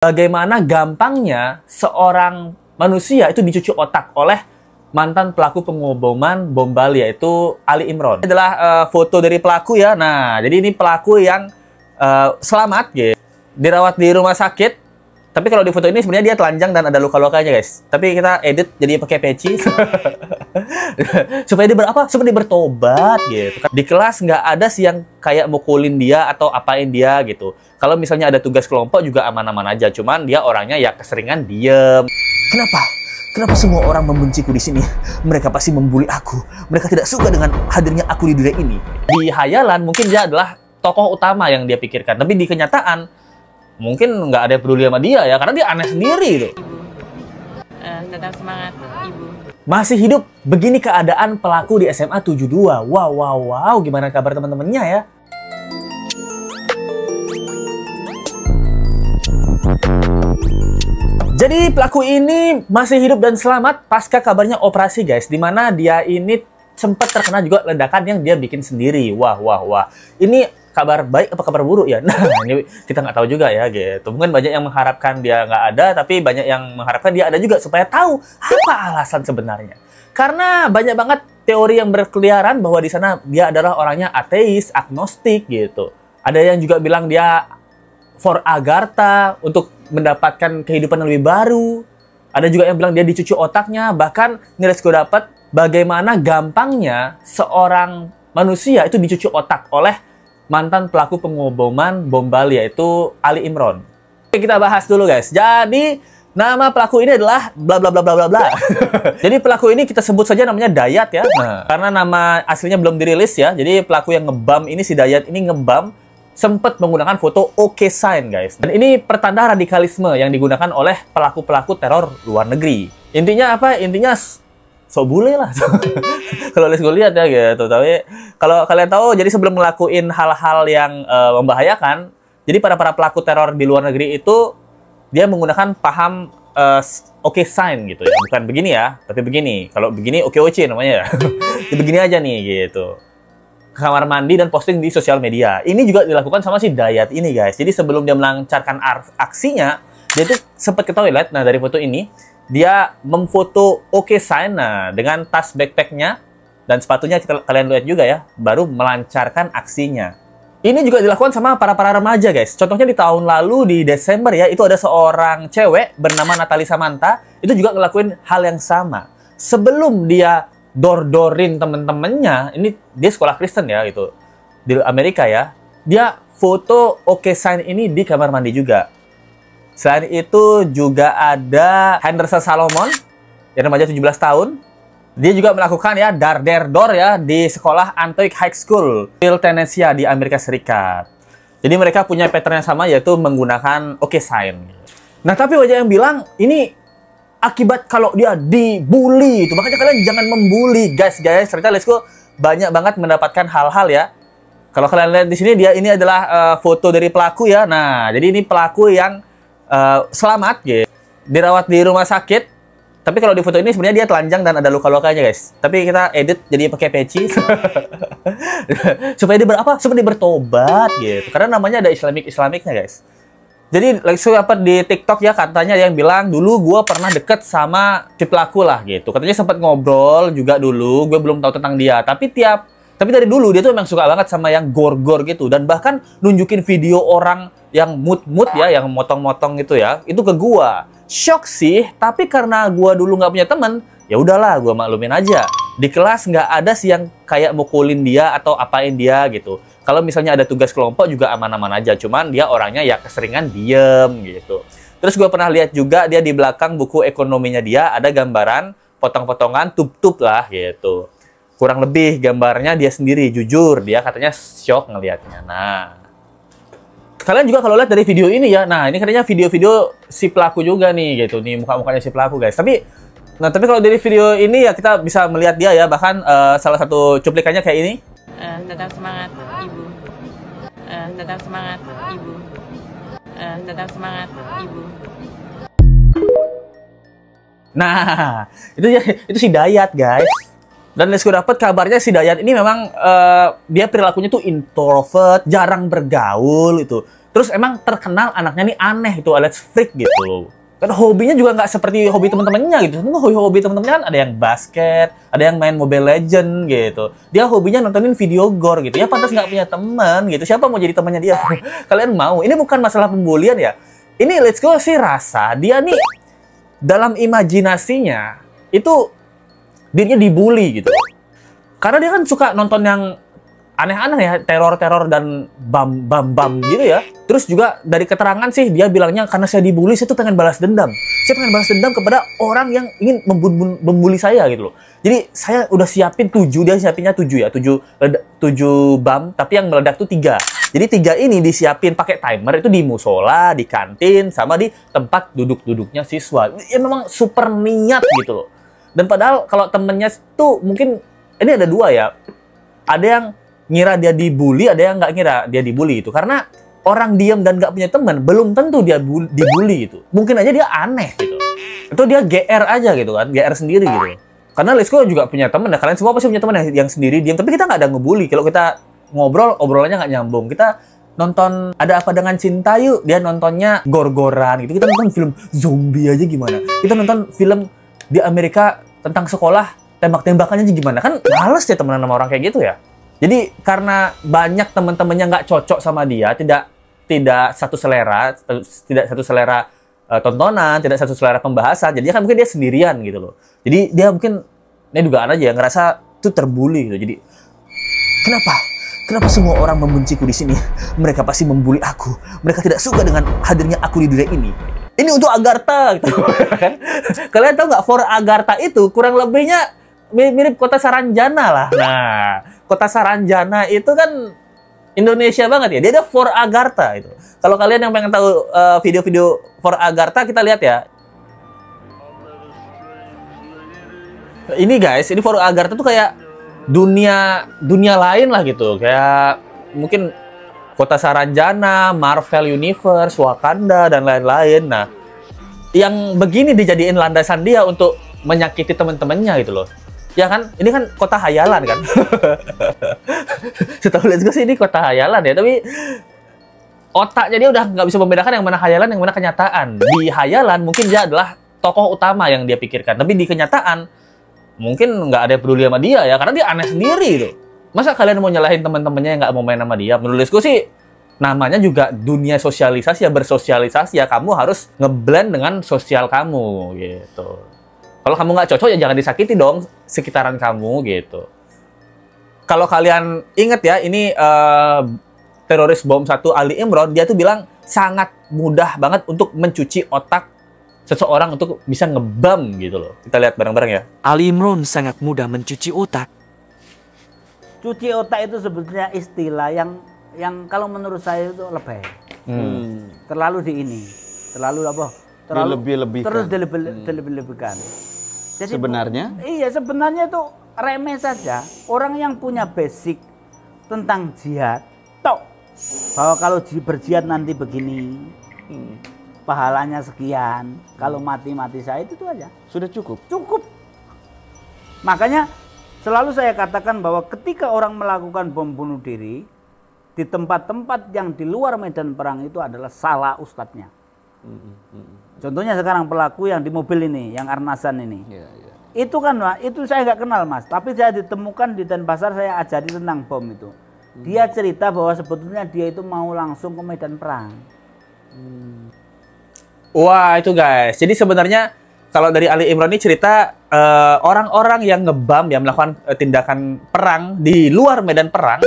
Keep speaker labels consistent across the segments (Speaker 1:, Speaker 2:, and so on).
Speaker 1: Bagaimana gampangnya seorang manusia itu dicuci otak oleh mantan pelaku pengeboman bom Bali, yaitu Ali Imron. Ini adalah foto dari pelaku ya. Nah, jadi ini pelaku yang selamat gitu, dirawat di rumah sakit. Tapi kalau di foto ini sebenarnya dia telanjang dan ada luka-lukanya, guys. Tapi kita edit jadi pakai peci supaya dia bertobat gitu. Di kelas nggak ada sih yang kayak mukulin dia atau apain dia gitu. Kalau misalnya ada tugas kelompok juga aman-aman aja. Cuman dia orangnya ya keseringan diem. Kenapa semua orang membenciku di sini? Mereka pasti membuli aku. Mereka tidak suka dengan hadirnya aku di dunia ini. Di hayalan mungkin dia adalah tokoh utama yang dia pikirkan. Tapi di kenyataan mungkin nggak ada yang peduli sama dia ya, karena dia aneh sendiri tuh.
Speaker 2: Tetap semangat, Ibu.
Speaker 1: Masih hidup, begini keadaan pelaku di SMA 72. Wow, gimana kabar teman-temannya ya? Jadi pelaku ini masih hidup dan selamat pasca kabarnya operasi, guys. Dimana dia ini sempat terkena juga ledakan yang dia bikin sendiri. Wah. Ini kabar baik apa kabar buruk ya? Nah, ini kita nggak tahu juga ya gitu. Mungkin banyak yang mengharapkan dia nggak ada, tapi banyak yang mengharapkan dia ada juga supaya tahu apa alasan sebenarnya. Karena banyak banget teori yang berkeliaran bahwa di sana dia adalah orangnya ateis, agnostik gitu. Ada yang juga bilang dia for Agartha untuk mendapatkan kehidupan yang lebih baru. Ada juga yang bilang dia dicuci otaknya. Bahkan nilai gue dapat bagaimana gampangnya seorang manusia itu dicuci otak oleh mantan pelaku pengeboman bom Bali, yaitu Ali Imron. Oke, kita bahas dulu, guys. Jadi nama pelaku ini adalah bla bla bla bla bla bla. Jadi pelaku ini kita sebut saja namanya Dayat ya. Nah, karena nama aslinya belum dirilis ya. Jadi pelaku yang ngebam ini, si Dayat ini ngebam sempat menggunakan foto OK Sign, guys. Dan ini pertanda radikalisme yang digunakan oleh pelaku-pelaku teror luar negeri. Intinya apa? Intinya so bule lah. Kalau gue lihat ya gitu. Tapi kalau kalian tahu, jadi sebelum ngelakuin hal-hal yang membahayakan, jadi para pelaku teror di luar negeri itu dia menggunakan paham OK Sign gitu ya. Bukan begini ya, tapi begini. Kalau begini OKOC namanya ya. Jadi begini aja nih gitu. Kamar mandi dan posting di sosial media. Ini juga dilakukan sama si Dayat ini, guys. Jadi sebelum dia melancarkan aksinya, dia tuh sempat ke toilet. Nah, dari foto ini dia memfoto OK Sign dengan tas backpacknya dan sepatunya, kalian lihat juga ya, baru melancarkan aksinya. Ini juga dilakukan sama para remaja, guys. Contohnya di tahun lalu di Desember ya, itu ada seorang cewek bernama Natalie Samantha itu juga ngelakuin hal yang sama. Sebelum dia dor-dorin temen-temennya, ini dia sekolah Kristen ya gitu di Amerika ya, dia foto OK Sign ini di kamar mandi juga. Selain itu juga ada Henderson Salomon yang remaja 17 tahun. Dia juga melakukan ya dar-der-dor ya di sekolah Antioch High School, Tennessee di Amerika Serikat. Jadi mereka punya pattern yang sama, yaitu menggunakan OK Sign. Nah, tapi banyak yang bilang ini akibat kalau dia dibully itu. Makanya kalian jangan membuli, guys. Ternyata Let's Go banyak banget mendapatkan hal-hal ya. Kalau kalian lihat di sini, dia ini adalah foto dari pelaku ya. Nah, jadi ini pelaku yang selamat gitu, dirawat di rumah sakit. Tapi kalau di foto ini sebenarnya dia telanjang dan ada luka-lukanya, guys. Tapi kita edit jadi pakai peci supaya dia bertobat gitu. Karena namanya ada Islamiknya, guys. Jadi di TikTok ya, katanya yang bilang dulu gue pernah deket sama si pelaku lah gitu. Katanya sempat ngobrol juga dulu, gue belum tahu tentang dia. Tapi dari dulu dia tuh emang suka banget sama yang gore-gore gitu. Dan bahkan nunjukin video orang yang mood ya, yang motong-motong gitu ya, itu ke gue. Shock sih, tapi karena gue dulu nggak punya temen, ya udahlah, gue maklumin aja. Di kelas nggak ada sih yang kayak mukulin dia atau apain dia gitu. Kalau misalnya ada tugas kelompok juga aman-aman aja. Cuman dia orangnya ya keseringan diem gitu. Terus gue pernah lihat juga dia di belakang buku ekonominya dia ada gambaran potong-potongan tub-tub lah gitu. Kurang lebih gambarnya dia sendiri, jujur. Dia katanya shock ngelihatnya. Nah, kalian juga kalau lihat dari video ini ya, nah ini katanya video-video si pelaku juga nih gitu. Nih muka-mukanya si pelaku, guys. Tapi kalau dari video ini ya kita bisa melihat dia ya. Bahkan salah satu cuplikannya kayak ini.
Speaker 2: Tetap semangat, Ibu. Tetap semangat, Ibu. Tetap semangat, Ibu.
Speaker 1: Nah, itu si Dayat, guys. Dan Let's Go dapat kabarnya si Dayat ini memang dia perilakunya tuh introvert, jarang bergaul itu. Terus emang terkenal anaknya nih aneh itu, alias freak gitu loh. Kan hobinya juga nggak seperti hobi teman-temannya gitu. Semua hobi teman-temannya kan ada yang basket, ada yang main Mobile Legend gitu. Dia hobinya nontonin video gore gitu. Ya pantas nggak punya teman gitu. Siapa mau jadi temannya dia? Kalian mau? Ini bukan masalah pembulian ya. Ini let's go sih rasa dia nih dalam imajinasinya itu dirinya dibully gitu. Karena dia kan suka nonton yang aneh-aneh ya, teror-teror dan bam gitu ya. Terus juga dari keterangan sih dia bilangnya karena saya dibully, saya tuh pengen balas dendam. Saya pengen balas dendam kepada orang yang ingin membuli saya gitu loh. Jadi saya udah siapin 7, dia siapinnya 7 ya, 7 bam, tapi yang meledak tuh 3. Jadi 3 ini disiapin pakai timer itu di musola, di kantin, sama di tempat duduk-duduknya siswa. Ya memang super niat gitu loh. Dan padahal kalau temennya tuh mungkin ini ada 2 ya. Ada yang ngira dia dibully, ada yang nggak ngira dia dibully itu. Karena orang diam dan nggak punya teman, belum tentu dia dibully itu. Mungkin aja dia aneh gitu. Atau dia GR aja gitu kan, GR sendiri gitu. Karena Lesko juga punya teman, ya kalian semua pasti punya teman yang sendiri diam. Tapi kita nggak ada ngebully. Kalau kita ngobrol, obrolannya nggak nyambung. Kita nonton Ada Apa Dengan Cinta yuk, dia nontonnya gor-goran gitu. Kita nonton film zombie aja gimana. Kita nonton film di Amerika tentang sekolah, tembak-tembakannya aja gimana. Kan males ya temenan sama orang kayak gitu ya. Jadi karena banyak teman-temannya nggak cocok sama dia, tidak satu selera, tontonan, tidak satu selera pembahasan. Jadi kan mungkin dia sendirian gitu loh. Jadi dia mungkin ini dugaan aja ngerasa tuh terbuli gitu. Jadi kenapa semua orang membenciku di sini? Mereka pasti membuli aku. Mereka tidak suka dengan hadirnya aku di dunia ini. Ini untuk Agartha gitu kan. Kalian tahu nggak for Agartha itu kurang lebihnya mirip Kota Saranjana lah. Nah, Kota Saranjana itu kan Indonesia banget ya. Dia ada for Agartha itu. Kalau kalian yang pengen tahu video-video for Agartha, kita lihat ya. Ini guys, ini for Agartha tuh kayak dunia lain lah gitu. Kayak mungkin Kota Saranjana, Marvel Universe, Wakanda dan lain-lain. Nah, yang begini dijadiin landasan dia untuk menyakiti teman-temannya gitu loh. Ya kan, ini kan kota hayalan kan. Setahu lihat sih ini kota hayalan ya, tapi otaknya dia udah nggak bisa membedakan yang mana hayalan, yang mana kenyataan. Di hayalan mungkin dia adalah tokoh utama yang dia pikirkan, tapi di kenyataan mungkin nggak ada yang peduli sama dia ya, karena dia aneh sendiri gitu. Masa kalian mau nyalahin teman-temannya yang nggak mau main sama dia? Menurutku sih namanya juga dunia sosialisasi ya, bersosialisasi ya. Kamu harus ngeblend dengan sosial kamu gitu. Kalau kamu nggak cocok ya jangan disakiti dong sekitaran kamu gitu. Kalau kalian ingat ya, ini teroris bom 1 Ali Imran, dia tuh bilang sangat mudah banget untuk mencuci otak seseorang untuk bisa ngebam gitu loh. Kita lihat bareng-bareng ya.
Speaker 3: Ali Imran sangat mudah mencuci otak.
Speaker 4: Cuci otak itu sebetulnya istilah yang kalau menurut saya itu lebay. Terlalu terlalu apa? Terlalu
Speaker 5: dilebih-lebihkan.
Speaker 4: Terus dilebih-lebihkan. Jadi
Speaker 5: Sebenarnya?
Speaker 4: Iya, sebenarnya itu remeh saja. Orang yang punya basic tentang jihad, tok bahwa kalau berjihad nanti begini, pahalanya sekian, kalau mati saya itu aja.
Speaker 5: Sudah cukup.
Speaker 4: Cukup. Makanya selalu saya katakan bahwa ketika orang melakukan bom bunuh diri di tempat-tempat yang di luar medan perang itu adalah salah ustadznya. Contohnya sekarang pelaku yang di mobil ini, yang Arnasan ini.
Speaker 5: Ya, ya.
Speaker 4: Itu kan, itu saya nggak kenal mas, tapi saya ditemukan di Denpasar, saya ajari tentang bom itu. Dia cerita bahwa sebetulnya dia itu mau langsung ke medan perang.
Speaker 1: Wah itu guys, jadi sebenarnya kalau dari Ali Imran ini cerita orang-orang yang ngebam, yang melakukan tindakan perang di luar medan perang,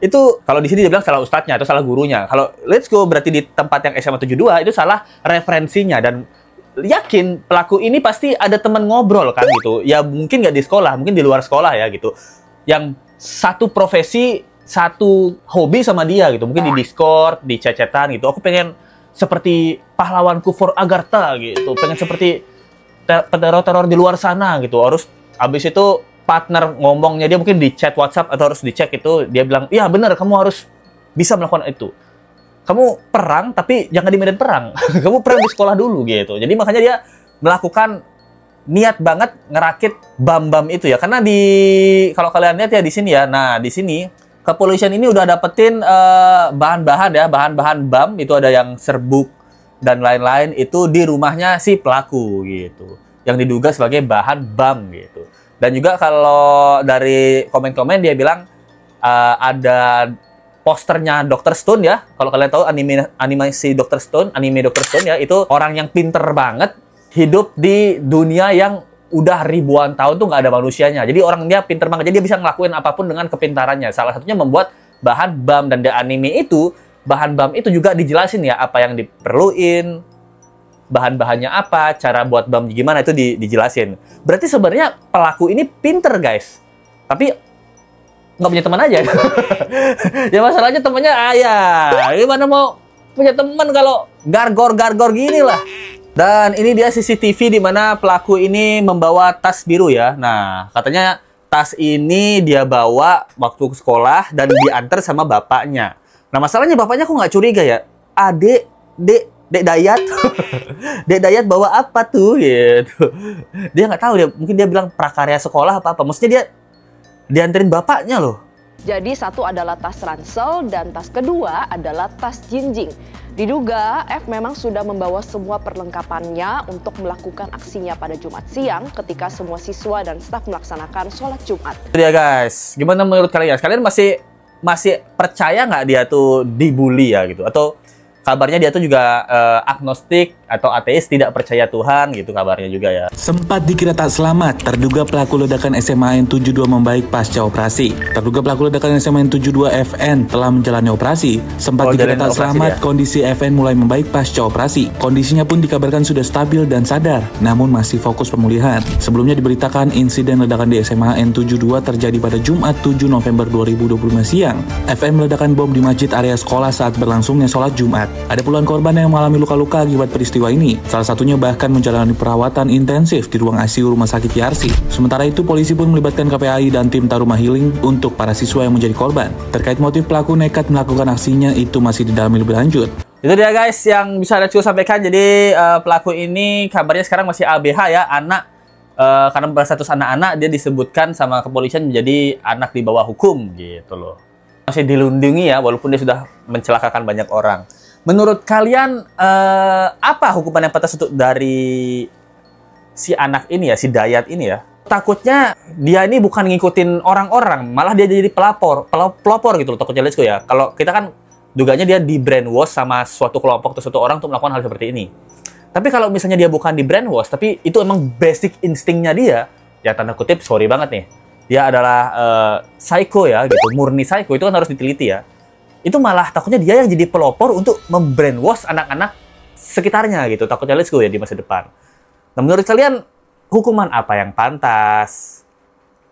Speaker 1: itu kalau di sini dia bilang salah ustadznya atau salah gurunya. Kalau let's go berarti di tempat yang SMA 72 itu salah referensinya, dan yakin pelaku ini pasti ada teman ngobrol kan gitu. Ya mungkin nggak di sekolah, mungkin di luar sekolah ya gitu. Yang satu profesi, satu hobi sama dia gitu. Mungkin di Discord, di chat-chatan gitu. Aku pengen seperti pahlawanku for Agartha gitu. Pengen seperti teror-teror di luar sana gitu. Harus habis itu partner ngomongnya dia mungkin di chat WhatsApp atau harus dicek itu, dia bilang, iya benar, kamu harus bisa melakukan itu. Kamu perang, tapi jangan di medan perang. Kamu perang di sekolah dulu gitu. Jadi makanya dia melakukan niat banget ngerakit bam-bam itu ya. Karena kalau kalian lihat ya di sini ya, nah di sini kepolisian ini udah dapetin bahan-bahan ya, bahan-bahan bom, itu ada yang serbuk dan lain-lain, itu di rumahnya si pelaku gitu, yang diduga sebagai bahan bom gitu. Dan juga kalau dari komen-komen dia bilang ada posternya Dr. Stone ya. Kalau kalian tahu animasi Dr. Stone, anime Dr. Stone ya, itu orang yang pinter banget, hidup di dunia yang udah ribuan tahun tuh nggak ada manusianya. Jadi orang dia pinter banget, jadi dia bisa ngelakuin apapun dengan kepintarannya. Salah satunya membuat bahan bom, dan di anime itu bahan bom itu juga dijelasin ya apa yang diperluin, bahan-bahannya apa, cara buat bom gimana, itu dijelasin. Berarti sebenarnya pelaku ini pinter guys, tapi nggak punya teman aja. Ya masalahnya temannya gimana mau punya teman kalau gargor gini lah. Dan ini dia CCTV di mana pelaku ini membawa tas biru ya. Nah, katanya tas ini dia bawa waktu ke sekolah dan diantar sama bapaknya. Nah, masalahnya bapaknya kok nggak curiga ya? Dek Dayat. Dek Dayat bawa apa tuh gitu. Dia nggak tahu, mungkin dia bilang prakarya sekolah apa. Maksudnya dia dianterin bapaknya loh.
Speaker 5: Jadi satu adalah tas ransel dan tas kedua adalah tas jinjing. Diduga F memang sudah membawa semua perlengkapannya untuk melakukan aksinya pada Jumat siang ketika semua siswa dan staf melaksanakan sholat Jumat.
Speaker 1: Itu dia guys, gimana menurut kalian? Kalian masih percaya nggak dia tuh dibully ya gitu? Atau kabarnya dia tuh juga agnostik atau ateis, tidak percaya Tuhan gitu kabarnya juga ya.
Speaker 6: Sempat dikira tak selamat, terduga pelaku ledakan SMA N72 membaik pasca operasi. Terduga pelaku ledakan SMA N72 FN telah menjalani operasi. Sempat dikira tak selamat, kondisi FN mulai membaik pasca operasi. Kondisinya pun dikabarkan sudah stabil dan sadar, namun masih fokus pemulihan. Sebelumnya diberitakan insiden ledakan di SMA N72 terjadi pada Jumat 7 November 2025 siang. FN meledakan bom di masjid area sekolah saat berlangsungnya sholat Jumat. Ada puluhan korban yang mengalami luka-luka akibat peristiwa ini. Salah satunya bahkan menjalani perawatan intensif di ruang ICU Rumah Sakit Yarsi. Sementara itu, polisi pun melibatkan KPAI dan tim Taruma Healing untuk para siswa yang menjadi korban. Terkait motif pelaku nekat melakukan aksinya, itu masih didalami lebih lanjut.
Speaker 1: Itu dia guys yang bisa Let's Go sampaikan. Jadi pelaku ini kabarnya sekarang masih ABH ya, anak. Karena berstatus anak-anak, dia disebutkan sama kepolisian menjadi anak di bawah hukum gitu loh. Masih dilindungi ya, walaupun dia sudah mencelakakan banyak orang. Menurut kalian apa hukuman yang pantas untuk dari si anak ini ya, si Dayat ini ya? Takutnya dia ini bukan ngikutin orang-orang, malah dia jadi pelopor gitu loh, takutnya Let's Go ya. Kalau kita kan duganya dia di brainwash sama suatu kelompok atau suatu orang untuk melakukan hal seperti ini. Tapi kalau misalnya dia bukan di brainwash, tapi itu emang basic instingnya dia, ya tanda kutip sorry banget nih. Dia adalah psycho ya gitu, murni psycho, itu kan harus diteliti ya. Itu malah takutnya dia yang jadi pelopor untuk membrainwash anak-anak sekitarnya gitu. Takutnya Let's Go ya di masa depan. Nah, menurut kalian hukuman apa yang pantas?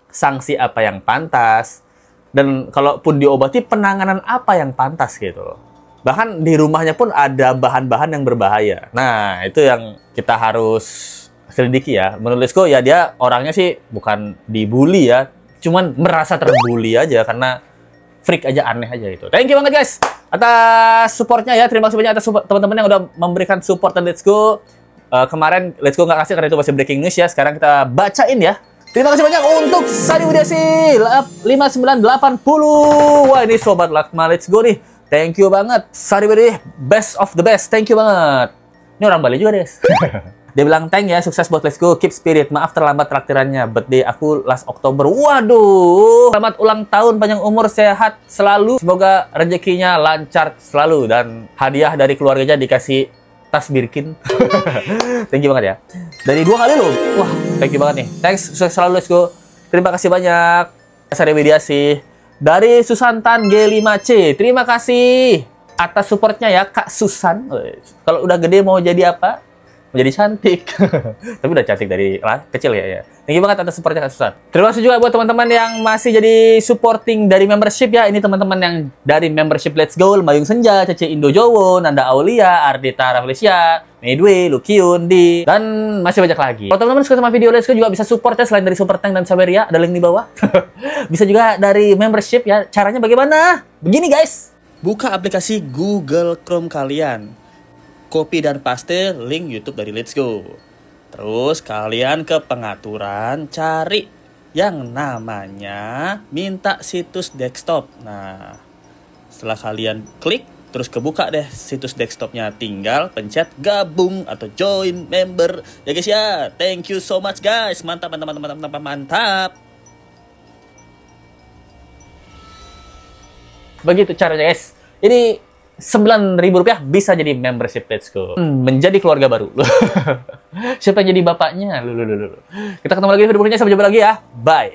Speaker 1: Sanksi apa yang pantas? Dan kalaupun diobati, penanganan apa yang pantas gitu. Bahkan di rumahnya pun ada bahan-bahan yang berbahaya. Nah, itu yang kita harus selidiki ya. Menurut Let's Go ya, dia orangnya sih bukan dibully ya, cuman merasa terbully aja karena freak aja, aneh aja gitu. Thank you banget guys atas supportnya ya. Terima kasih banyak atas teman-teman yang udah memberikan support dan Let's Go. Kemarin Let's Go nggak kasih karena itu masih breaking news ya. Sekarang kita bacain ya. Terima kasih banyak untuk Sari Widiasi 5980. Wah, ini sobat Lakma Let's Go nih. Thank you banget Sari Widiasi, best of the best. Thank you banget. Ini orang Bali juga guys. Dia bilang, thank ya, sukses buat Let's Go, keep spirit. Maaf terlambat traktirannya, birthday aku last Oktober. Waduh, selamat ulang tahun, panjang umur, sehat selalu. Semoga rezekinya lancar selalu. Dan hadiah dari keluarganya dikasih tas Birkin. Thank you banget ya. Dari 2 kali loh. Wah, thank you banget nih. Thanks, sukses selalu Let's Go. Terima kasih banyak. Sari Widiasi. Dari Susantan G5C. Terima kasih atas supportnya ya, Kak Susan. Kalau udah gede mau jadi apa? Menjadi cantik. Tapi udah cantik dari kecil ya. Thank you banget atas supportnya Kak Susan. Terima kasih juga buat teman-teman yang masih jadi supporting dari membership ya. Ini teman-teman yang dari membership Let's Go, Mayung Senja, Cece Indo Jowo, Nanda Aulia, Ardita Raflesia, Medway, Lukiun, Di, dan masih banyak lagi. Kalau teman-teman suka sama video Let's Go juga bisa support ya, selain dari Super Tank dan Saberia, ada link di bawah. Bisa juga dari membership ya. Caranya bagaimana? Begini guys. Buka aplikasi Google Chrome kalian. Copy dan paste link YouTube dari Let's Go. Terus kalian ke pengaturan, cari yang namanya minta situs desktop. Nah, setelah kalian klik, terus kebuka deh situs desktopnya. Tinggal pencet gabung atau join member. Ya guys ya, thank you so much guys. Mantap, mantap, mantap, mantap, mantap. Begitu caranya guys. Ini Rp9.000 bisa jadi membership Petsco. Menjadi keluarga baru. Siapa yang jadi bapaknya? Kita ketemu lagi di video berikutnya. Sampai jumpa lagi ya. Bye.